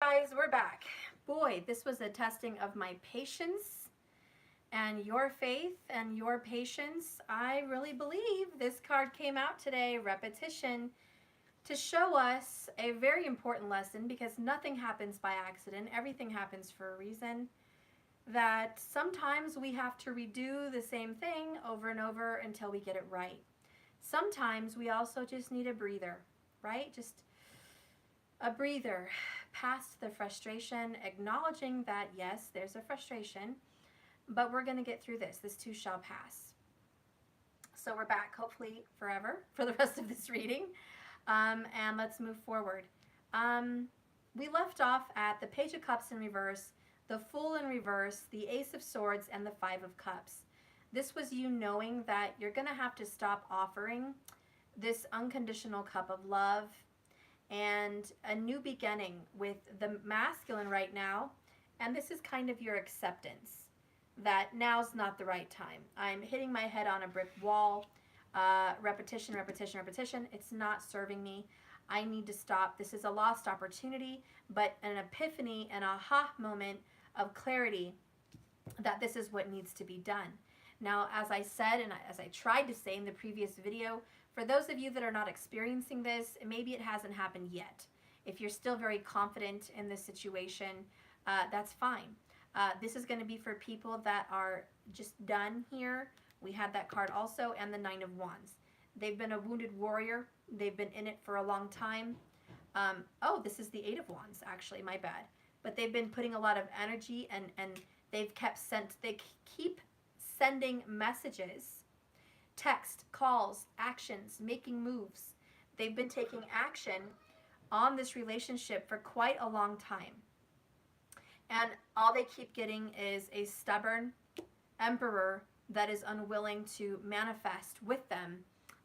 Guys, we're back. Boy, this was a testing of my patience and your faith and your patience. I really believe this card came out today, repetition, to show us a very important lesson, because nothing happens by accident. Everything happens for a reason. That sometimes we have to redo the same thing over and over until we get it right. Sometimes we also just need a breather, right? Just a breather past the frustration, acknowledging that yes, there's a frustration, but we're going to get through this. This too shall pass. So we're back, hopefully forever, for the rest of this reading. And let's move forward. We left off at the Page of Cups in reverse, the Fool in reverse, the Ace of Swords, and the Five of Cups. This was you knowing that you're going to have to stop offering this unconditional cup of love and a new beginning with the masculine right now. And this is kind of your acceptance that now's not the right time. I'm hitting my head on a brick wall. Repetition, repetition, repetition. It's not serving me. I need to stop. This is a lost opportunity, but an epiphany, an aha moment of clarity that this is what needs to be done. Now, as I said, and as I tried to say in the previous video, for those of you that are not experiencing this, maybe it hasn't happened yet. If you're still very confident in this situation, that's fine. This is going to be for people that are just done here. We had that card also, and the Nine of Wands. They've been a wounded warrior. They've been in it for a long time. Oh, this is the Eight of Wands, actually, my bad. But they've been putting a lot of energy, and they keep sending messages, text, calls, actions, making moves. They've been taking action on this relationship for quite a long time. And all they keep getting is a stubborn emperor that is unwilling to manifest with them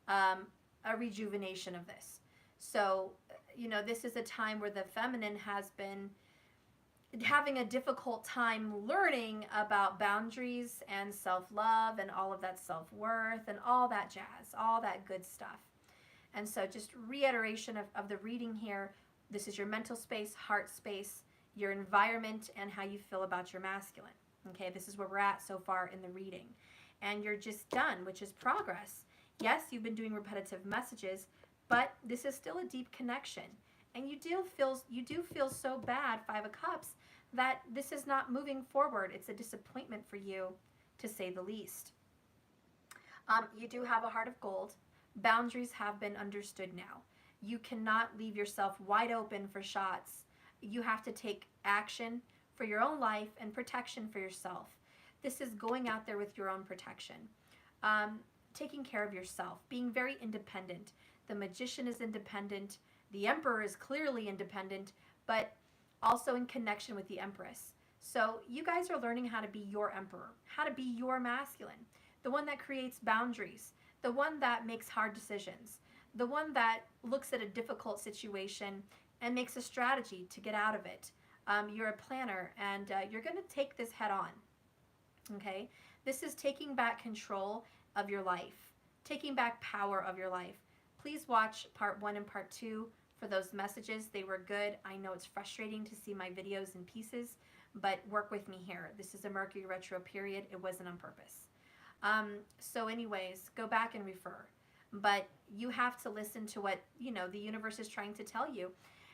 a rejuvenation of this. So, you know, this is a time where the feminine has been having a difficult time learning about boundaries and self-love and all of that self-worth and all that jazz, all that good stuff. And so just reiteration of the reading here. This is your mental space, heart space, your environment, and how you feel about your masculine. Okay, this is where we're at so far in the reading. And you're just done, which is progress. Yes, you've been doing repetitive messages, but this is still a deep connection. And you do feel so bad, Five of Cups, that this is not moving forward. It's a disappointment for you, to say the least. You do have a heart of gold. Boundaries have been understood now. You cannot leave yourself wide open for shots. You have to take action for your own life and protection for yourself. This is going out there with your own protection. Taking care of yourself, being very independent. The Magician is independent. The Emperor is clearly independent, but also in connection with the Empress. So you guys are learning how to be your Emperor, how to be your masculine, the one that creates boundaries, the one that makes hard decisions, the one that looks at a difficult situation and makes a strategy to get out of it. You're a planner, and you're going to take this head on. Okay? This is taking back control of your life, taking back power of your life. Please watch part 1 and part 2 for those messages. They were good. I know it's frustrating to see my videos in pieces, but work with me here. This is a Mercury retro period. It wasn't on purpose. So anyways, go back and refer. But you have to listen to what, you know, the universe is trying to tell you.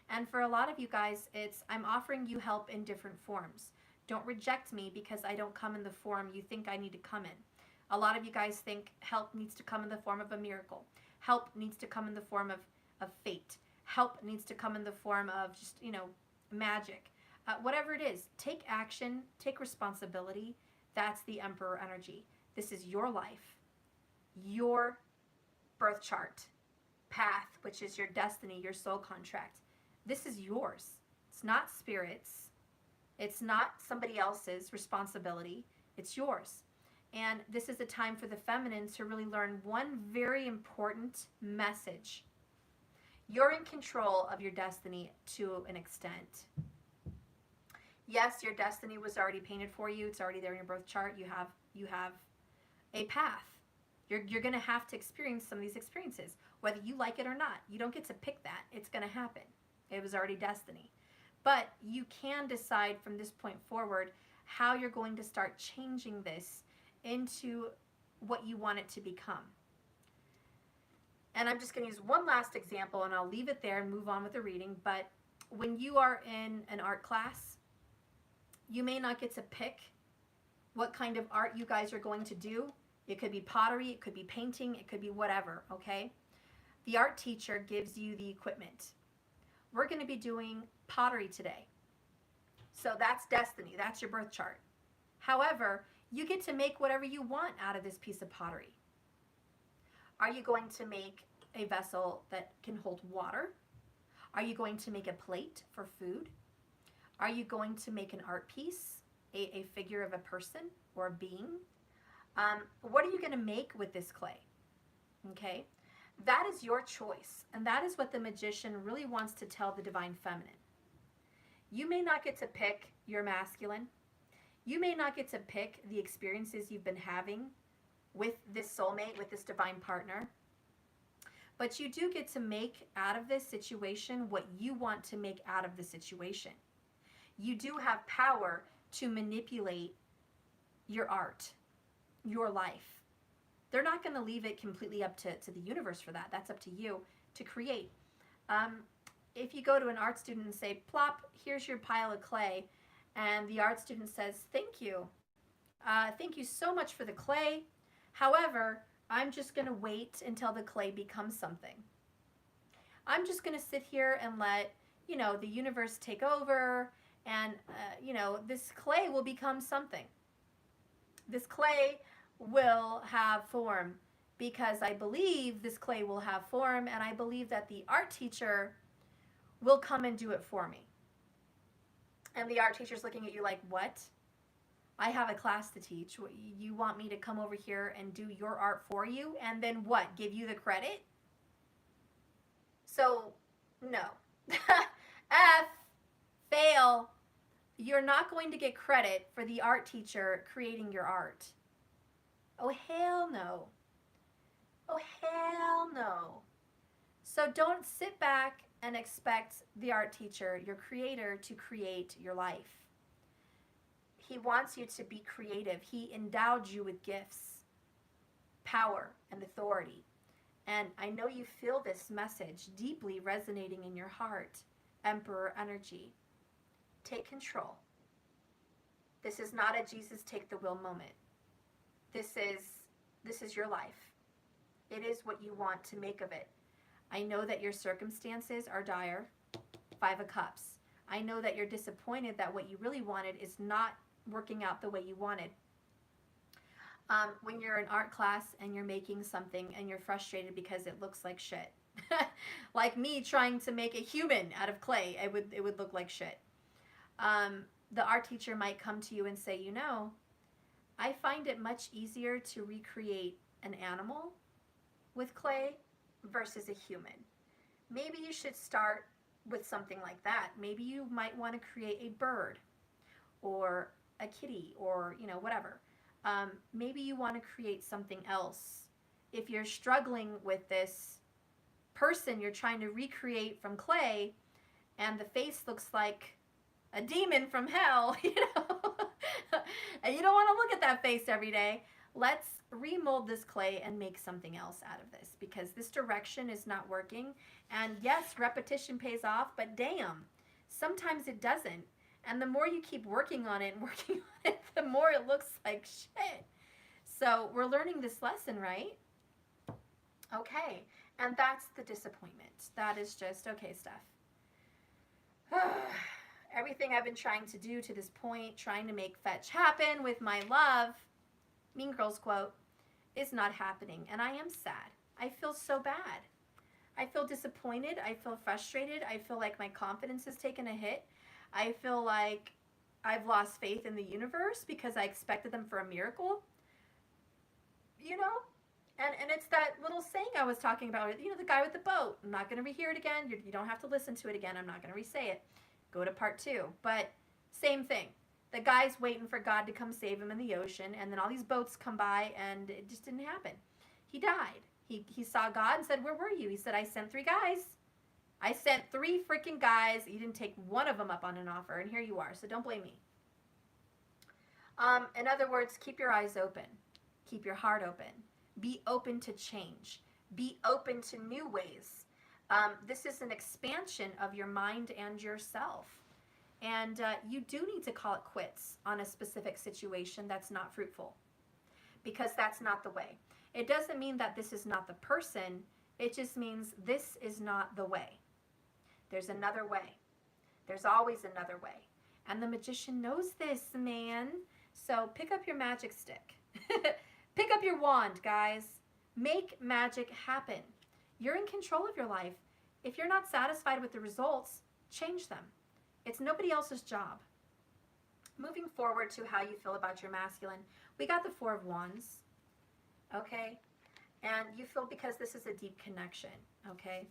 And for a lot of you guys, I'm offering you help in different forms. Don't reject me because I don't come in the form you think I need to come in. A lot of you guys think help needs to come in the form of a miracle. Help needs to come in the form of fate. Help needs to come in the form of just, you know, magic. Whatever it is, take action, take responsibility. That's the Emperor energy. This is your life, your birth chart, path, which is your destiny, your soul contract. This is yours. It's not Spirit's. It's not somebody else's responsibility. It's yours. And this is a time for the feminine to really learn one very important message. You're in control of your destiny to an extent. Yes, your destiny was already painted for you. It's already there in your birth chart. You have a path. You're going to have to experience some of these experiences, whether you like it or not. You don't get to pick that. It's going to happen. It was already destiny. But you can decide from this point forward how you're going to start changing this into what you want it to become. And I'm just going to use one last example, and I'll leave it there and move on with the reading. But when you are in an art class, you may not get to pick what kind of art you guys are going to do. It could be pottery, it could be painting, it could be whatever, okay? The art teacher gives you the equipment. We're going to be doing pottery today. So that's destiny, that's your birth chart. However, you get to make whatever you want out of this piece of pottery. Are you going to make a vessel that can hold water? Are you going to make a plate for food? Are you going to make an art piece, a figure of a person or a being? What are you going to make with this clay? Okay, that is your choice, and that is what the magician really wants to tell the divine feminine. You may not get to pick your masculine. You may not get to pick the experiences you've been having with this soulmate, with this divine partner. But you do get to make out of this situation what you want to make out of the situation. You do have power to manipulate your art, your life. They're not going to leave it completely up to the universe for that. That's up to you to create. If you go to an art student and say, plop, here's your pile of clay, and the art student says, thank you. Thank you so much for the clay. However, I'm just going to wait until the clay becomes something. I'm just going to sit here and let, the universe take over, and, this clay will become something. This clay will have form because I believe this clay will have form, and I believe that the art teacher will come and do it for me. And the art teacher's looking at you like, what? I have a class to teach. You want me to come over here and do your art for you? And then what? Give you the credit? So, no. F, fail. You're not going to get credit for the art teacher creating your art. Oh, hell no. Oh, hell no. So don't sit back and expect the art teacher, your creator, to create your life. He wants you to be creative. He endowed you with gifts, power, and authority. And I know you feel this message deeply resonating in your heart. Emperor energy. Take control. This is not a Jesus take the wheel moment. This is your life. It is what you want to make of it. I know that your circumstances are dire. 5 of Cups. I know that you're disappointed that what you really wanted is not working out the way you wanted. When you're in art class and you're making something and you're frustrated because it looks like shit. Like me trying to make a human out of clay, it would look like shit. The art teacher might come to you and say, I find it much easier to recreate an animal with clay versus a human. Maybe you should start with something like that. Maybe you might want to create a bird or a kitty or, whatever. Maybe you want to create something else. If you're struggling with this person you're trying to recreate from clay and the face looks like a demon from hell, and you don't want to look at that face every day, let's remold this clay and make something else out of this, because this direction is not working. And yes, repetition pays off, but damn, sometimes it doesn't. And the more you keep working on it, the more it looks like shit. So we're learning this lesson, right? Okay, and that's the disappointment. That is just, okay, Steph. Everything I've been trying to do to this point, trying to make fetch happen with my love, Mean Girls quote, is not happening. And I am sad. I feel so bad. I feel disappointed. I feel frustrated. I feel like my confidence has taken a hit. I feel like I've lost faith in the universe because I expected them for a miracle. And it's that little saying I was talking about, the guy with the boat. I'm not going to rehear it again. You don't have to listen to it again. I'm not going to re-say it. Go to part 2. But same thing. The guy's waiting for God to come save him in the ocean, and then all these boats come by, and it just didn't happen. He died. He saw God and said, where were you? He said, I sent 3 guys. I sent 3 freaking guys. You didn't take one of them up on an offer, and here you are. So don't blame me. In other words, keep your eyes open. Keep your heart open. Be open to change. Be open to new ways. This is an expansion of your mind and yourself. And you do need to call it quits on a specific situation that's not fruitful, because that's not the way. It doesn't mean that this is not the person. It just means this is not the way. There's another way. There's always another way. And the magician knows this, man. So pick up your magic stick. Pick up your wand, guys. Make magic happen. You're in control of your life. If you're not satisfied with the results, change them. It's nobody else's job. Moving forward to how you feel about your masculine, we got the 4 of Wands, okay? And you feel, because this is a deep connection, okay?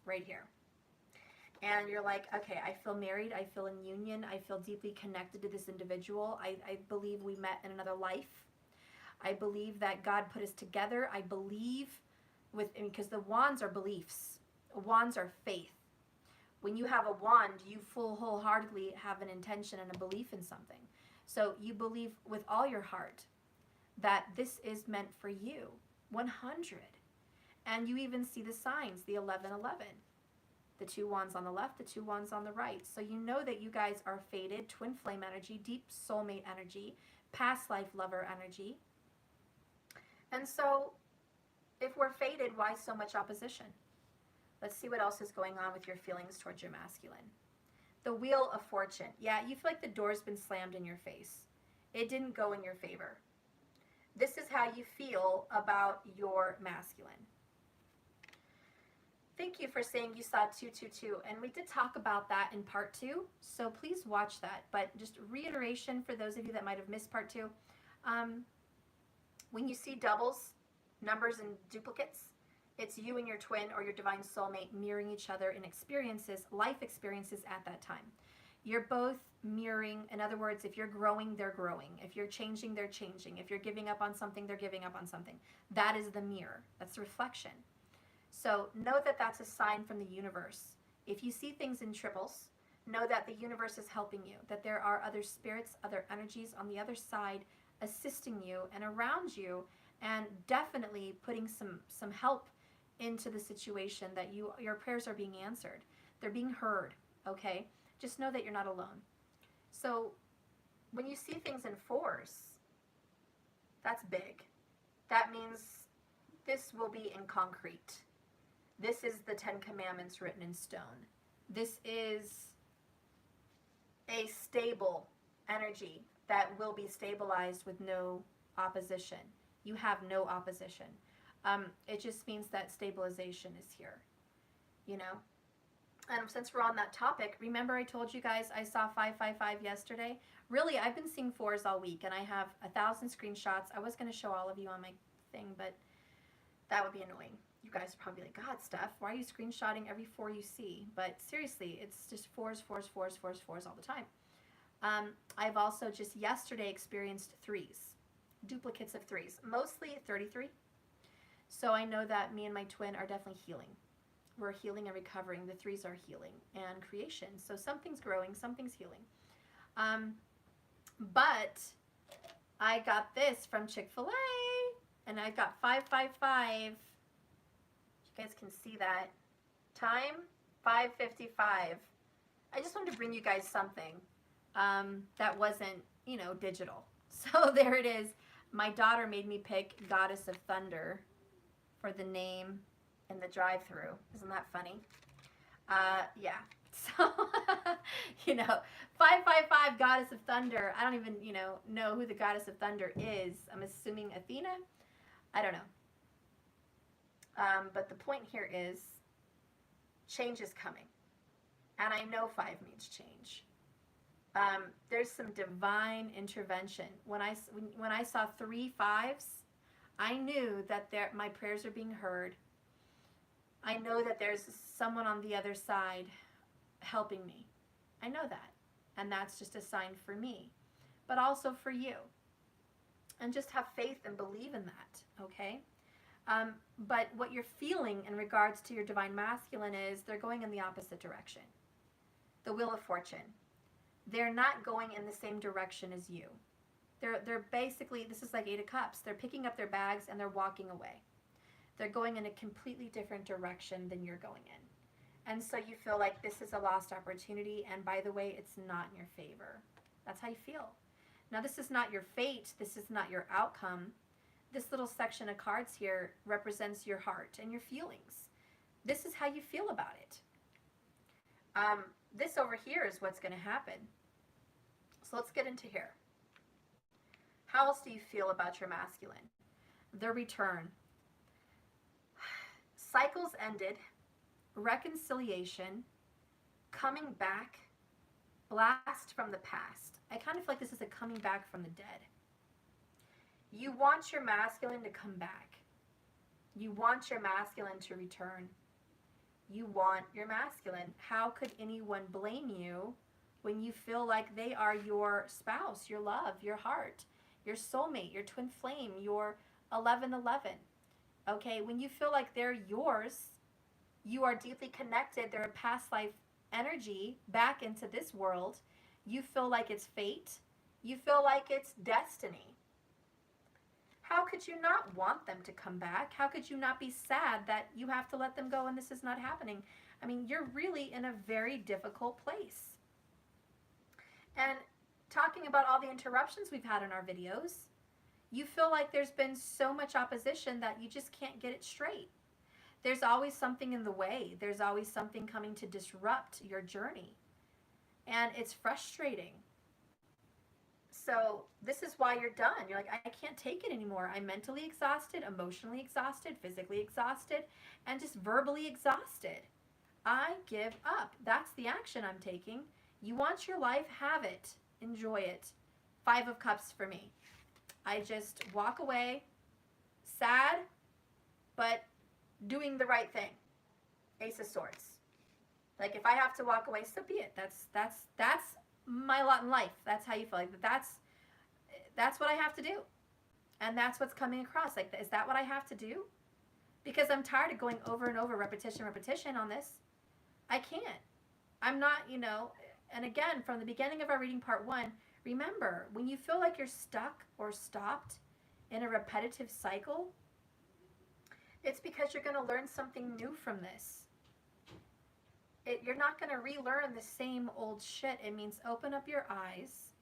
Right here. And you're like, okay, I feel married, I feel in union, I feel deeply connected to this individual. I believe we met in another life. I believe that God put us together. I believe because the wands are beliefs. Wands are faith. When you have a wand, you wholeheartedly have an intention and a belief in something. So you believe with all your heart that this is meant for you, 100. And you even see the signs, the 1111. The 2 wands on the left, the 2 wands on the right. So you know that you guys are fated, twin flame energy, deep soulmate energy, past life lover energy. And so if we're fated, why so much opposition? Let's see what else is going on with your feelings towards your masculine. The Wheel of Fortune. Yeah, you feel like the door's been slammed in your face. It didn't go in your favor. This is how you feel about your masculine. Thank you for saying you saw 222. And we did talk about that in part 2. So please watch that. But just reiteration for those of you that might have missed part 2. When you see doubles, numbers, and duplicates, it's you and your twin or your divine soulmate mirroring each other in experiences, life experiences at that time. You're both mirroring. In other words, if you're growing, they're growing. If you're changing, they're changing. If you're giving up on something, they're giving up on something. That is the mirror. That's the reflection. So know that that's a sign from the universe. If you see things in triples, know that the universe is helping you, that there are other spirits, other energies on the other side assisting you and around you, and definitely putting some help into the situation, that your prayers are being answered. They're being heard, okay? Just know that you're not alone. So when you see things in 4s, that's big. That means this will be in concrete. This is the 10 Commandments written in stone. This is a stable energy that will be stabilized with no opposition. You have no opposition. It just means that stabilization is here, you know? And since we're on that topic, remember I told you guys I saw 555 yesterday? Really, I've been seeing 4s all week, and I have 1,000 screenshots. I was going to show all of you on my thing, but that would be annoying. You guys would probably be like, God, Steph, why are you screenshotting every 4 you see? But seriously, it's just 4s all the time. I've also just yesterday experienced 3s, duplicates of 3s, mostly 33. So I know that me and my twin are definitely healing. We're healing and recovering. The 3s are healing and creation. So something's growing, something's healing. But I got this from Chick-fil-A, and I got 555. You guys can see that. Time, 5:55. I just wanted to bring you guys something that wasn't, you know, digital. So there it is. My daughter made me pick Goddess of Thunder for the name in the drive-thru. Isn't that funny? Yeah. So, you know, 555 Goddess of Thunder. I don't even, know who the Goddess of Thunder is. I'm assuming Athena? I don't know. But the point here is change is coming. And I know 5 means change. There's some divine intervention. When I saw 3 5s, I knew that my prayers are being heard. I know that there's someone on the other side helping me. I know that. And that's just a sign for me, but also for you. And just have faith and believe in that, okay? But what you're feeling in regards to your divine masculine is they're going in the opposite direction. The Wheel of Fortune. They're not going in the same direction as you. They're basically, this is like Eight of Cups. They're picking up their bags and they're walking away. They're going in a completely different direction than you're going in. And so you feel like this is a lost opportunity, and by the way, it's not in your favor. That's how you feel. Now, this is not your fate. This is not your outcome. This little section of cards here represents your heart and your feelings. This is how you feel about it. This over here is what's going to happen. So let's get into here. How else do you feel about your masculine? The return. Cycles ended. Reconciliation. Coming back. Blast from the past. I kind of feel like this is a coming back from the dead. You want your masculine to come back. You want your masculine to return. You want your masculine. How could anyone blame you when you feel like they are your spouse, your love, your heart, your soulmate, your twin flame, your 1111? Okay, when you feel like they're yours, you are deeply connected, they're a past life energy back into this world, you feel like it's fate, you feel like it's destiny. How could you not want them to come back? How could you not be sad that you have to let them go and this is not happening? I mean, you're really in a very difficult place. And talking about all the interruptions we've had in our videos, you feel like there's been so much opposition that you just can't get it straight. There's always something in the way. There's always something coming to disrupt your journey. And it's frustrating. So this is why you're done. You're like, I can't take it anymore. I'm mentally exhausted, emotionally exhausted, physically exhausted, and just verbally exhausted. I give up. That's the action I'm taking. You want your life, have it. Enjoy it. 5 of Cups for me. I just walk away, sad, but doing the right thing. Ace of Swords. Like, if I have to walk away, so be it. That's my lot in life. That's how you feel. Like, that's what I have to do. And that's what's coming across. Like, is that what I have to do? Because I'm tired of going over and over, repetition on this. I can't. I'm not, and again, from the beginning of our reading part 1, remember, when you feel like you're stuck or stopped in a repetitive cycle, it's because you're going to learn something new from this. You're not going to relearn the same old shit. It means open up your eyes.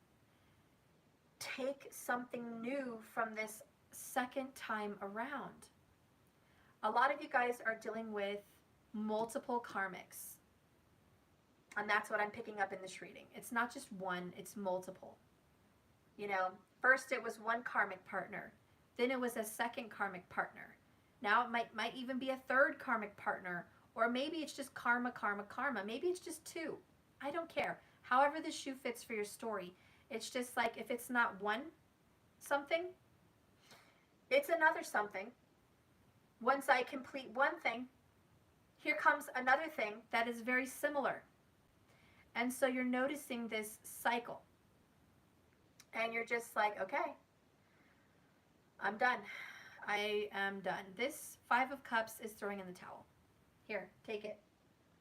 Take something new from this second time around. A lot of you guys are dealing with multiple karmics. And that's what I'm picking up in this reading. It's not just one, it's multiple. First it was one karmic partner. Then it was a second karmic partner. Now it might even be a third karmic partner. Or maybe it's just karma. Maybe it's just 2. I don't care. However the shoe fits for your story. It's just like, if it's not one something, it's another something. Once I complete one thing, here comes another thing that is very similar. And so you're noticing this cycle. And you're just like, okay, I'm done. I am done. This 5 of Cups is throwing in the towel. Here, take it.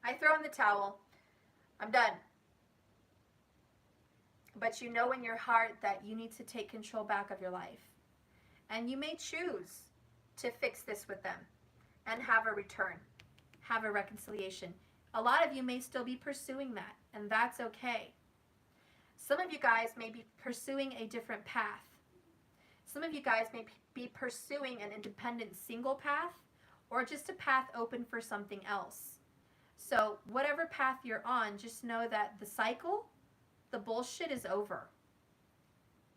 I throw in the towel. I'm done. But you know in your heart that you need to take control back of your life. And you may choose to fix this with them and have a return, have a reconciliation. A lot of you may still be pursuing that, and that's okay. Some of you guys may be pursuing a different path. Some of you guys may be pursuing an independent single path, or just a path open for something else. So whatever path you're on, just know that the cycle, the bullshit is over.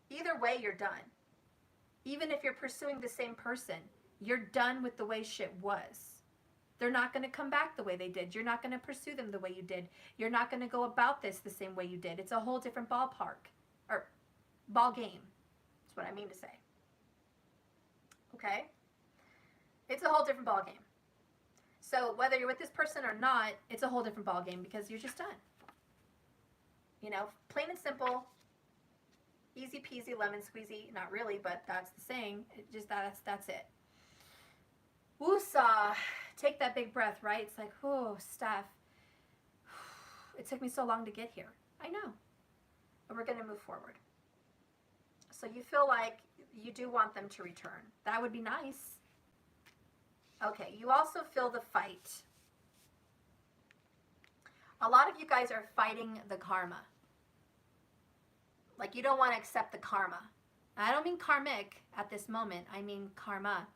Either way, you're done. Even if you're pursuing the same person, you're done with the way shit was. They're not going to come back the way they did. You're not going to pursue them the way you did. You're not going to go about this the same way you did. It's a whole different ballpark, or ball game. That's what I mean to say. Okay? It's a whole different ballgame. So whether you're with this person or not, it's a whole different ballgame because you're just done. Plain and simple, easy peasy, lemon squeezy. Not really, but that's the saying. That's it. Woosah. Take that big breath, right? It's like, oh, Steph, it took me so long to get here. I know. But we're going to move forward. So you feel like you do want them to return. That would be nice. Okay, you also feel the fight. A lot of you guys are fighting the karma. Like, you don't want to accept the karma. I don't mean karmic at this moment. I mean karma.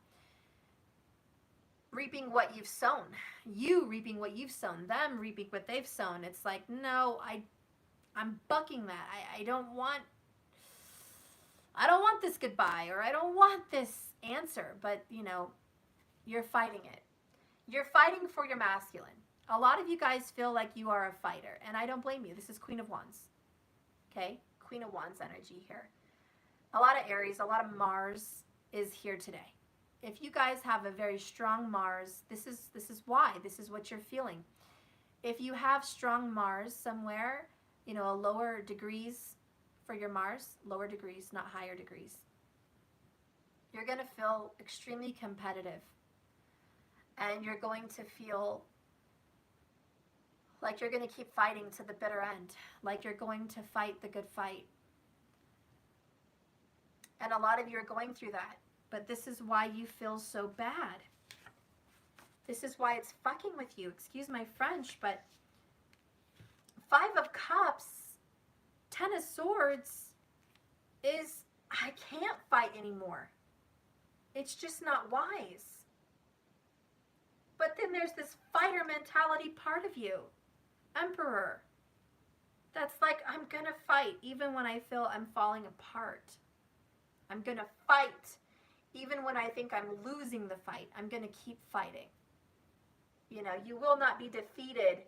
Reaping what you've sown. You reaping what you've sown. Them reaping what they've sown. It's like, no, I'm bucking that. I don't want this goodbye, or I don't want this answer. But, you know, you're fighting it. You're fighting for your masculine. A lot of you guys feel like you are a fighter, and I don't blame you. This is Queen of Wands. Okay? Queen of Wands energy here. A lot of Aries, a lot of Mars is here today. If you guys have a very strong Mars, this is why. This is what you're feeling. If you have strong Mars somewhere, you know, a lower degrees for your Mars, lower degrees, not higher degrees, you're going to feel extremely competitive. And you're going to feel like you're going to keep fighting to the bitter end, like you're going to fight the good fight. And a lot of you are going through that, but this is why you feel so bad. This is why it's fucking with you. Excuse my French, but 5 of Cups, 10 of Swords is, I can't fight anymore. It's just not wise. But then there's this fighter mentality part of you. Emperor. That's like, I'm going to fight even when I feel I'm falling apart. I'm going to fight even when I think I'm losing the fight. I'm going to keep fighting. You know, you will not be defeated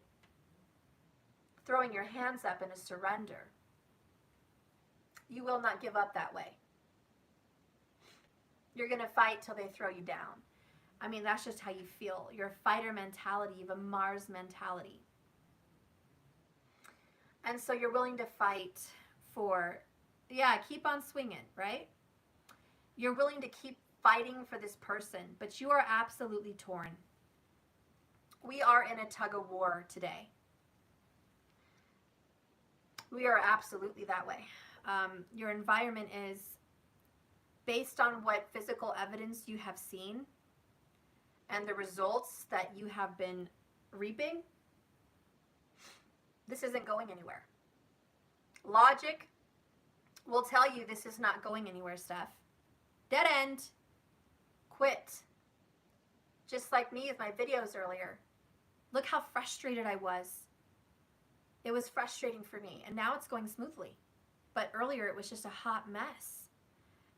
throwing your hands up in a surrender. You will not give up that way. You're going to fight till they throw you down. I mean, that's just how you feel. You're a fighter mentality. You have a Mars mentality. And so you're willing to fight for, yeah, keep on swinging, right? You're willing to keep fighting for this person, but you are absolutely torn. We are in a tug of war today. We are absolutely that way. Your environment is based on what physical evidence you have seen and the results that you have been reaping. This isn't going anywhere. Logic will tell you this is not going anywhere, Steph. Dead end. Quit. Just like me with my videos earlier. Look how frustrated I was. It was frustrating for me, and now it's going smoothly. But earlier it was just a hot mess.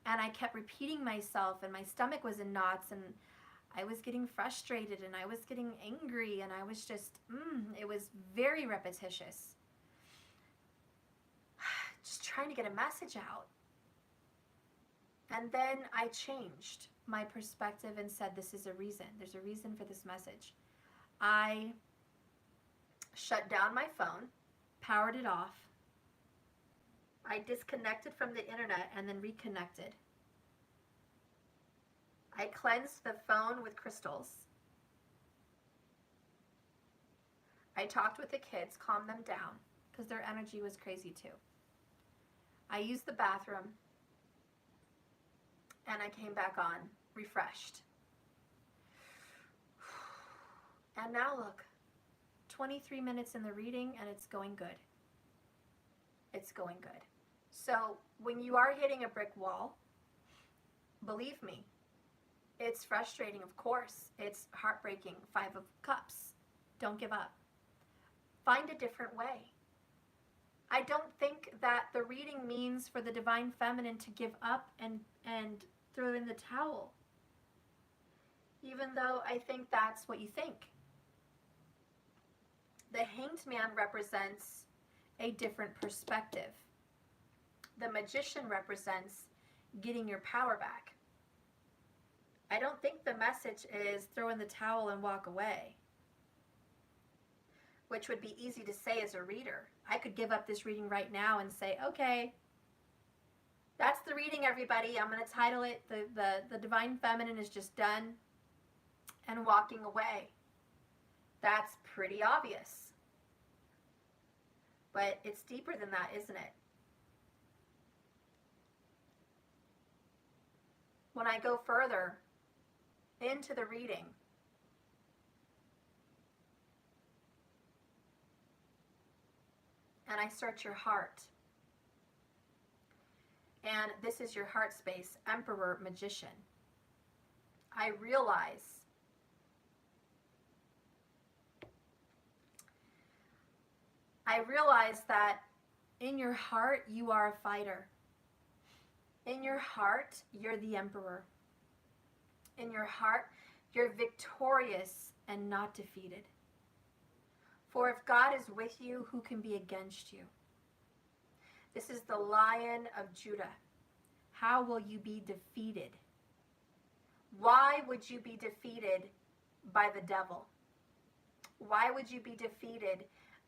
And I kept repeating myself, and my stomach was in knots, and I was getting frustrated, and I was getting angry, and I was just, it was very repetitious. Just trying to get a message out. And then I changed my perspective and said, this is a reason. There's a reason for this message. I shut down my phone, powered it off. I disconnected from the internet and then reconnected. I cleansed the phone with crystals. I talked with the kids, calmed them down, because their energy was crazy too. I used the bathroom, and I came back on, refreshed. And now look, 23 minutes in the reading, and it's going good. It's going good. So when you are hitting a brick wall, believe me, it's frustrating, of course. It's heartbreaking. 5 of Cups. Don't give up. Find a different way. I don't think that the reading means for the Divine Feminine to give up and throw in the towel. Even though I think that's what you think. The Hanged Man represents a different perspective. The Magician represents getting your power back. I don't think the message is throw in the towel and walk away, which would be easy to say as a reader. I could give up this reading right now and say, okay, that's the reading, everybody. I'm going to title it, the Divine Feminine is just done. and walking away. That's pretty obvious. But it's deeper than that, isn't it? When I go further into the reading, and I search your heart, and this is your heart space, Emperor, Magician, I realize that in your heart, you are a fighter. In your heart, you're the emperor. In your heart, you're victorious and not defeated. For if God is with you, who can be against you? This is the Lion of Judah. How will you be defeated? Why would you be defeated by the devil? Why would you be defeated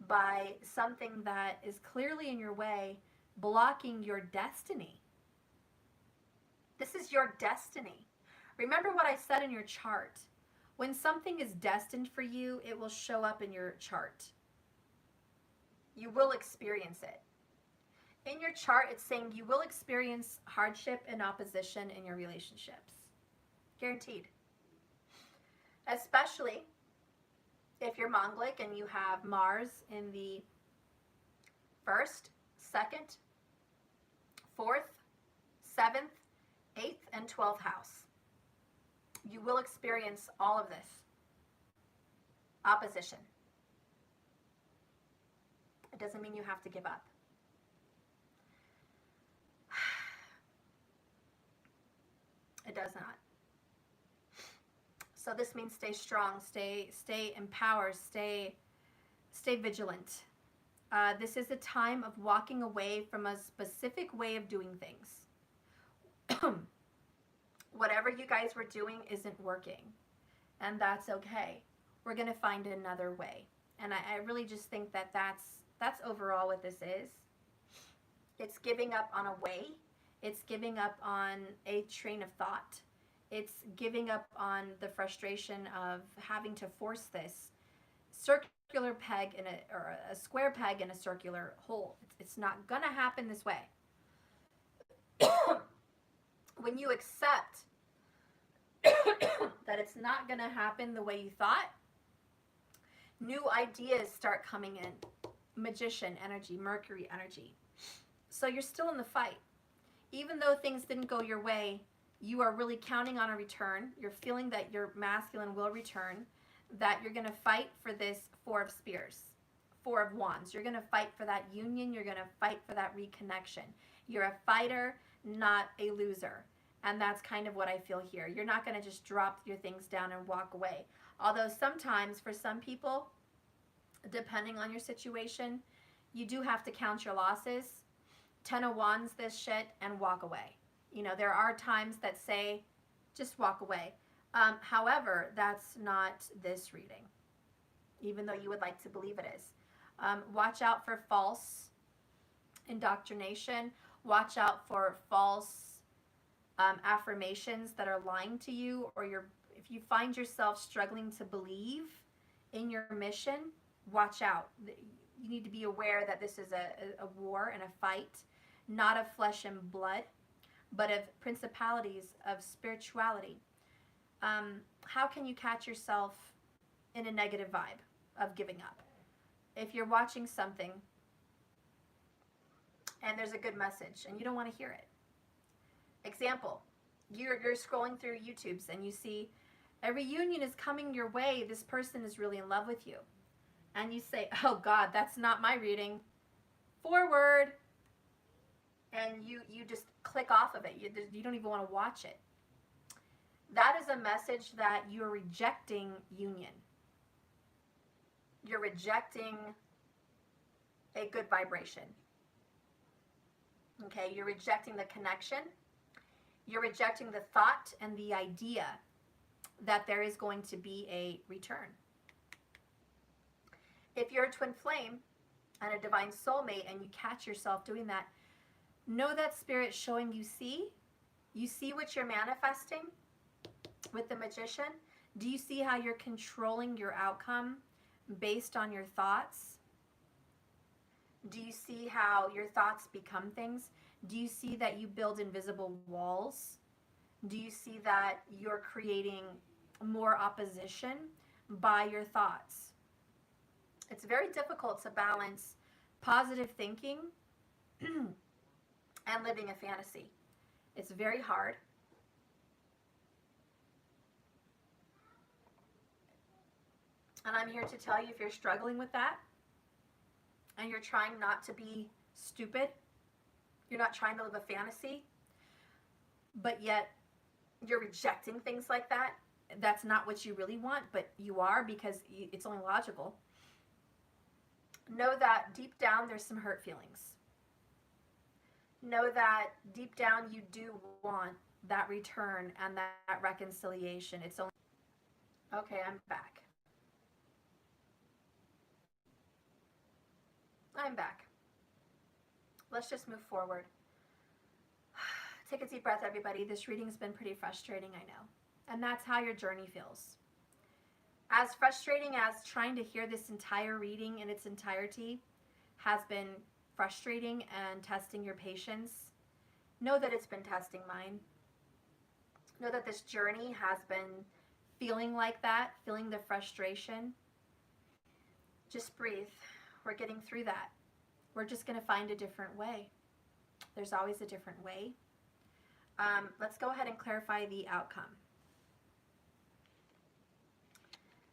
by something that is clearly in your way, blocking your destiny? This is your destiny. Remember what I said in your chart. When something is destined for you, it will show up in your chart. You will experience it. In your chart, it's saying you will experience hardship and opposition in your relationships. Guaranteed. Especially if you're Mongolic and you have Mars in the 1st, 2nd, 4th, 7th, 8th, and 12th house. You will experience all of this opposition. It doesn't mean you have to give up. It does not. So this means stay strong, stay empowered, stay vigilant. This is a time of walking away from a specific way of doing things. Whatever you guys were doing isn't working, and that's okay. We're going to find another way. And I really just think that that's overall what this is. It's giving up on a way. It's giving up on a train of thought. It's giving up on the frustration of having to force this circular peg in or a square peg in a circular hole. It's not going to happen this way. When you accept that it's not going to happen the way you thought, new ideas start coming in. Magician energy, Mercury energy. So you're still in the fight. Even though things didn't go your way, you are really counting on a return. You're feeling that your masculine will return, that you're going to fight for this 4 of Spears, 4 of Wands. You're going to fight for that union. You're going to fight for that reconnection. You're a fighter, not a loser. And that's kind of what I feel here. You're not going to just drop your things down and walk away. Although sometimes for some people, depending on your situation, you do have to count your losses, 10 of Wands this shit, and walk away. You know, there are times that say, just walk away. However, that's not this reading, even though you would like to believe it is. Watch out for false indoctrination. Watch out for false affirmations that are lying to you, or if you find yourself struggling to believe in your mission, watch out. You need to be aware that this is a war and a fight, not of flesh and blood, but of principalities, of spirituality. How can you catch yourself in a negative vibe of giving up? If you're watching something and there's a good message and you don't want to hear it. Example, you're scrolling through YouTubes and you see a reunion is coming your way. This person is really in love with you. And you say, oh God, that's not my reading. Forward. And you just click off of it. You don't even want to watch it. That is a message that you're rejecting union. You're rejecting a good vibration. Okay, you're rejecting the connection. You're rejecting the thought and the idea that there is going to be a return. If you're a twin flame and a divine soulmate and you catch yourself doing that, know that Spirit's showing you see what you're manifesting with the Magician. Do you see how you're controlling your outcome based on your thoughts? Do you see how your thoughts become things? Do you see that you build invisible walls? Do you see that you're creating more opposition by your thoughts? It's very difficult to balance positive thinking and living a fantasy. It's very hard. And I'm here to tell you, if you're struggling with that and you're trying not to be stupid, you're not trying to live a fantasy, but yet you're rejecting things like that, that's not what you really want, but you are because it's only logical. Know that deep down there's some hurt feelings. Know that deep down you do want that return and that reconciliation. It's only... Okay, I'm back. I'm back. Let's just move forward. Take a deep breath, everybody. This reading's been pretty frustrating, I know. And that's how your journey feels. As frustrating as trying to hear this entire reading in its entirety has been frustrating and testing your patience, know that it's been testing mine. Know that this journey has been feeling like that, feeling the frustration. Just breathe. We're getting through that. We're just going to find a different way. There's always a different way. Let's go ahead and clarify the outcome.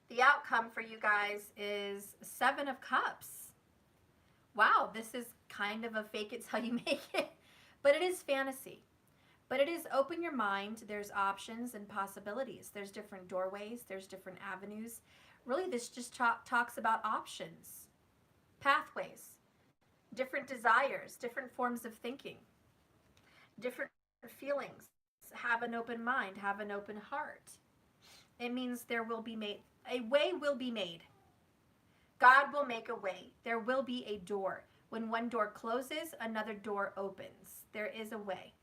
The outcome for you guys is 7 of Cups. Wow, this is kind of a fake it till you make it. But it is fantasy. But it is open your mind. There's options and possibilities. There's different doorways. There's different avenues. Really, this just talks about options, pathways, different desires, different forms of thinking, different feelings. Have an open mind. Have an open heart. It means there will be made, a way will be made. God will make a way. There will be a door. When one door closes, another door opens. There is a way.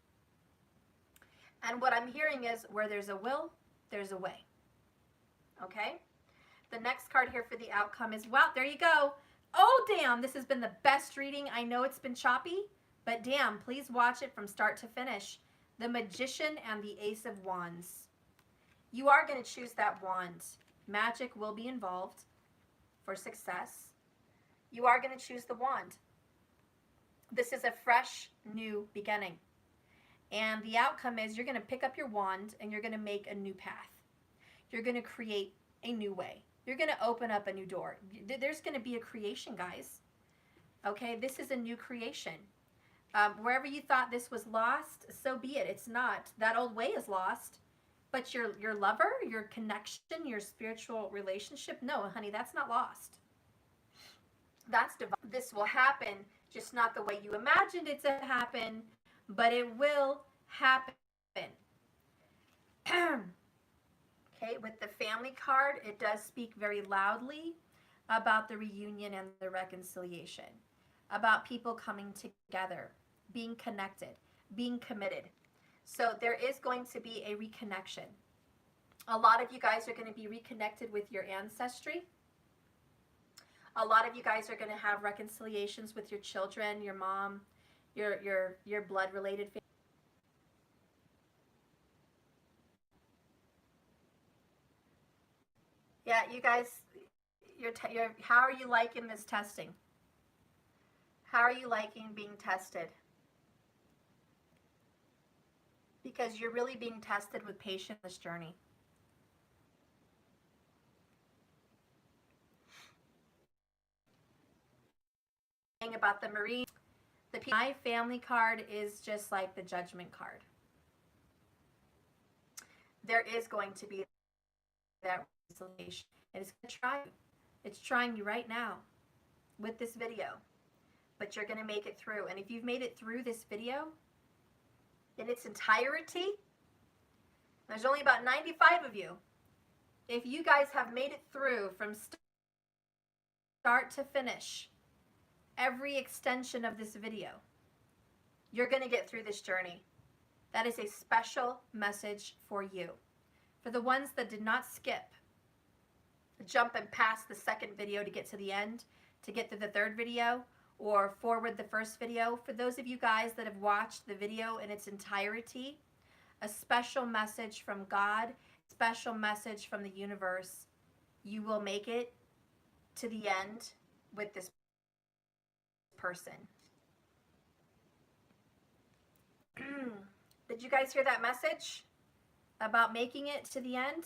And what I'm hearing is where there's a will, there's a way. Okay? The next card here for the outcome is, wow, there you go. Oh, damn, this has been the best reading. I know it's been choppy, but damn, please watch it from start to finish. The Magician and the Ace of Wands. You are going to choose that wand. Magic will be involved for success. You are going to choose the wand. This is a fresh, new beginning. And the outcome is you're going to pick up your wand and you're going to make a new path. You're going to create a new way. You're going to open up a new door. There's going to be a creation, guys. Okay, this is a new creation. Wherever you thought this was lost, so be it. It's not. That old way is lost. But your lover, your connection, your spiritual relationship, no, honey, that's not lost. That's divine. This will happen, just not the way you imagined it to happen, but it will happen. Okay, with the family card, it does speak very loudly about the reunion and the reconciliation, about people coming together, being connected, being committed. So there is going to be a reconnection. A lot of you guys are going to be reconnected with your ancestry. A lot of you guys are going to have reconciliations with your children, your mom, your blood-related family. Yeah, you guys, how are you liking this testing? How are you liking being tested? Because you're really being tested with patience in this journey. About the Marine, my family card is just like the Judgment card. There is going to be that reconciliation. And it's going to try you. It's trying you right now with this video. But you're going to make it through. And if you've made it through this video in its entirety, there's only about 95 of you. If you guys have made it through from start to finish, every extension of this video, you're going to get through this journey. That is a special message for you. For the ones that did not skip, jump and pass the second video to get to the end, to get to the third video, or forward the first video. For those of you guys that have watched the video in its entirety, a special message from God, special message from the universe. You will make it to the end with this person. Did you guys hear that message about making it to the end?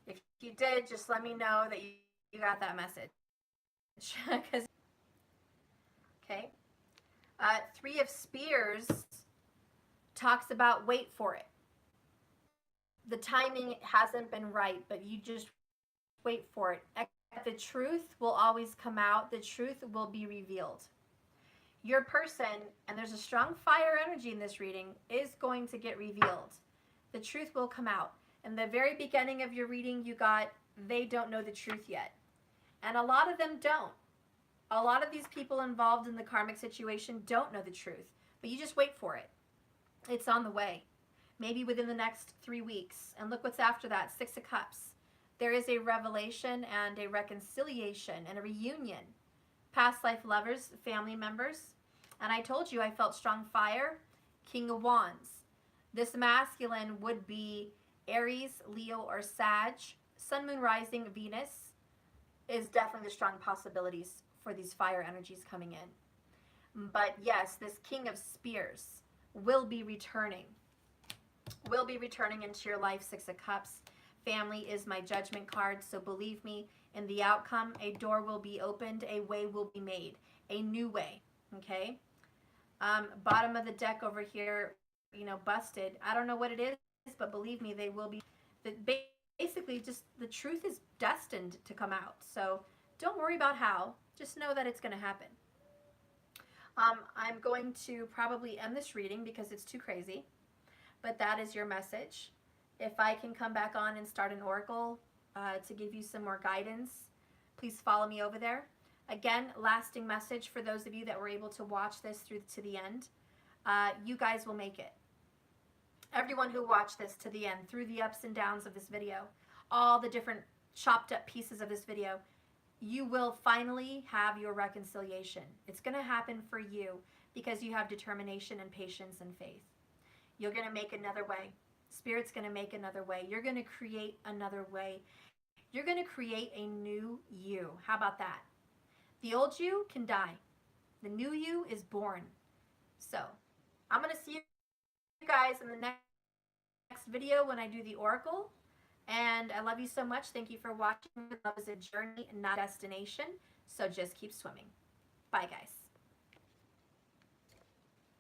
If you did, just let me know that you got that message. Okay. Three of Spears talks about wait for it. The timing hasn't been right, but you just wait for it. The truth will always come out. The truth will be revealed. Your person, and there's a strong fire energy in this reading, is going to get revealed. The truth will come out. In the very beginning of your reading, you got, they don't know the truth yet. And a lot of them don't. A lot of these people involved in the karmic situation don't know the truth, but you just wait for it. It's on the way. Maybe within the next 3 weeks. And look what's after that, 6 of Cups. There is a revelation and a reconciliation and a reunion. Past life lovers, family members. And I told you I felt strong fire. King of Wands. This masculine would be Aries, Leo, or Sag. Sun, Moon, Rising, Venus is definitely the strong possibilities for these fire energies coming in. But yes, this King of Spears will be returning. Will be returning into your life. 6 of Cups. Family is my judgment card, so believe me, in the outcome, a door will be opened, a way will be made, a new way, okay? Bottom of the deck over here, you know, busted. I don't know what it is, but believe me, they will be. Basically, just the truth is destined to come out, so don't worry about how. Just know that it's going to happen. I'm going to probably end this reading because it's too crazy, but that is your message. If I can come back on and start an oracle to give you some more guidance, please follow me over there. Again, lasting message for those of you that were able to watch this through to the end. You guys will make it. Everyone who watched this to the end, through the ups and downs of this video, all the different chopped up pieces of this video, you will finally have your reconciliation. It's going to happen for you because you have determination and patience and faith. You're going to make another way. Spirit's going to make another way. You're going to create another way. You're going to create a new you. How about that? The old you can die. The new you is born. So, I'm going to see you guys in the next video when I do the oracle. And I love you so much. Thank you for watching. Love is a journey, not a destination. So just keep swimming. Bye, guys.